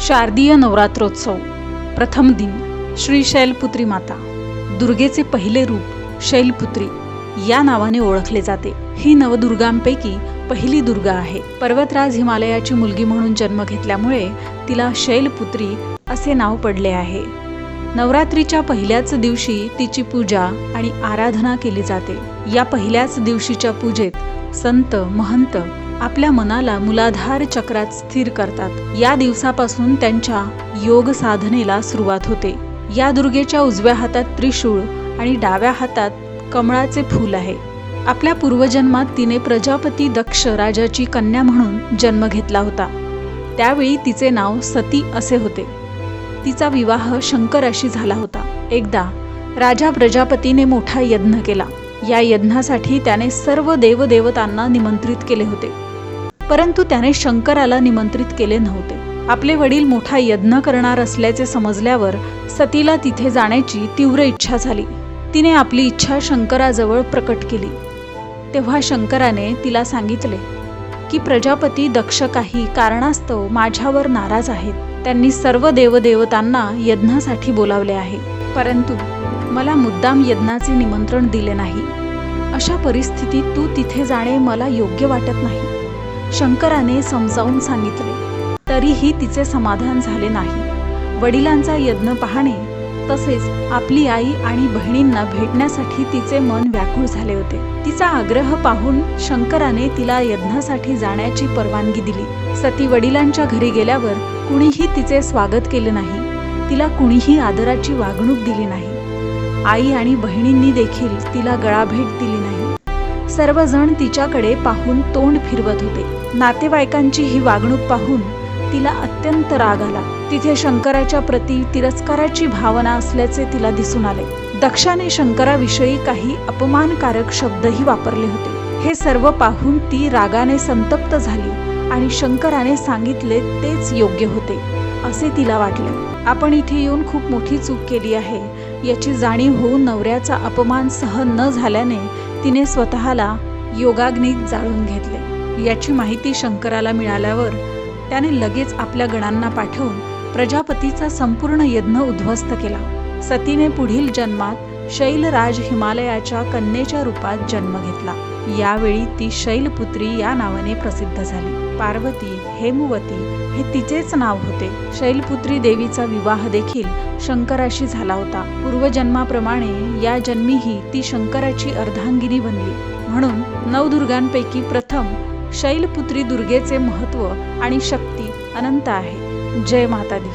शारदीय नवरात्रोत्सव प्रथम दिन श्री शैलपुत्री माता दुर्गेचे पहिले रूप शैलपुत्री या नावाने ओळखले जाते। ही नवदुर्गांपैकी पहिली दुर्गा आहे। पर्वतराज हिमालयाची मुलगी म्हणून जन्म घेतल्यामुळे तिला शैलपुत्री असे नाव पडले आहे। नवरात्रीच्या पहिल्याच दिवशी तिची पूजा आणि आराधना केली जाते। या पहिल्याच दिवशीच्या पूजेत संत महंत आपल्या मनाला मूलाधार चक्रात स्थिर करतात। या दिवसापासून त्यांच्या योग साधनेला सुरुवात होते। या दुर्गेच्या उजव्या हातात त्रिशूळ आणि डाव्या हातात कमळाचे फूल आहे। आपल्या पूर्वजन्मात तिने प्रजापती दक्ष राजाची कन्या म्हणून जन्म घेतला होता। त्यावेळी तिचे नाव सती असे होते। तिचा विवाह शंकराशी झाला होता। एकदा राजा प्रजापतीने मोठा यज्ञ केला। या यज्ञासाठी त्याने सर्व देवदेवतांना निमंत्रित केले होते, परंतु त्याने शंकराला निमंत्रित केले नव्हते। आपले वडील मोठा यज्ञ करणार असल्याचे समजल्यावर सतीला तिथे जाण्याची तीव्र इच्छा झाली। तिने आपली इच्छा शंकराजवळ प्रकट केली। तेव्हा शंकराने तिला सांगितले की प्रजापती दक्ष काही कारणास्तव माझ्यावर नाराज आहेत। त्यांनी सर्व देवदेवतांना यज्ञासाठी बोलावले आहे, परंतु मला मुद्दाम यज्ञाचे निमंत्रण दिले नाही। अशा परिस्थितीत तू तिथे जाणे मला योग्य वाटत नाही। शंकराने समजावून सांगितले, तरीही तिचे समाधान झाले नाही। वडिलांचा यज्ञ पाहणे तसेच आपली आई आणि बहिणींना भेटण्यासाठी तिचे मन व्याकुळ झाले होते। तिचा आग्रह पाहून शंकराने तिला यज्ञासाठी जाण्याची परवानगी दिली। सती वडिलांच्या घरी गेल्यावर कुणीही तिचे स्वागत केले नाही। तिला कुणीही आदराची वागणूक दिली नाही। आई आणि बहिणींनी देखील तिला गळाभेट दिली नाही। सर्वजण तिच्याकडे पाहून तोंड फिरवत होते। नातेवाईकांची ही वागणूक पाहून तिला अत्यंत राग आला। तिथे शंकराच्या प्रती तिरस्काराची भावना असल्याचे तिला दिसून आले। दक्षाने शंकराविषयी काही अपमानकारक शब्दही वापरले होते। हे सर्व पाहून ती रागाने संतप्त झाली आणि शंकराने सांगितले तेच योग्य होते असे तिला वाटले। आपण इथे येऊन खूप मोठी चूक केली आहे याची जाणीव होऊन नवऱ्याचा अपमान सहन न झाल्याने तिने स्वतःला योगाग्नीत जाळून घेतले। याची माहिती शंकराला मिळाल्यावर त्याने लगेच आपल्या गणांना पाठवून प्रजापतीचा संपूर्ण यज्ञ उद्ध्वस्त केला। सतीने पुढील जन्मात शैलराज हिमालयाच्या कन्येच्या रूपात जन्म घेतला। यावेळी ती शैलपुत्री या नावाने प्रसिद्ध झाली। पार्वती, हेमवती हे तिचेच नाव होते। शैलपुत्री देवीचा विवाह देखील शंकराशी झाला होता। पूर्वजन्माप्रमाणे या जन्मीही ती शंकराची अर्धांगिनी बनली। म्हणून नवदुर्गांपैकी प्रथम शैलपुत्री दुर्गेचे महत्त्व आणि शक्ती अनंत आहे। जय माता दी।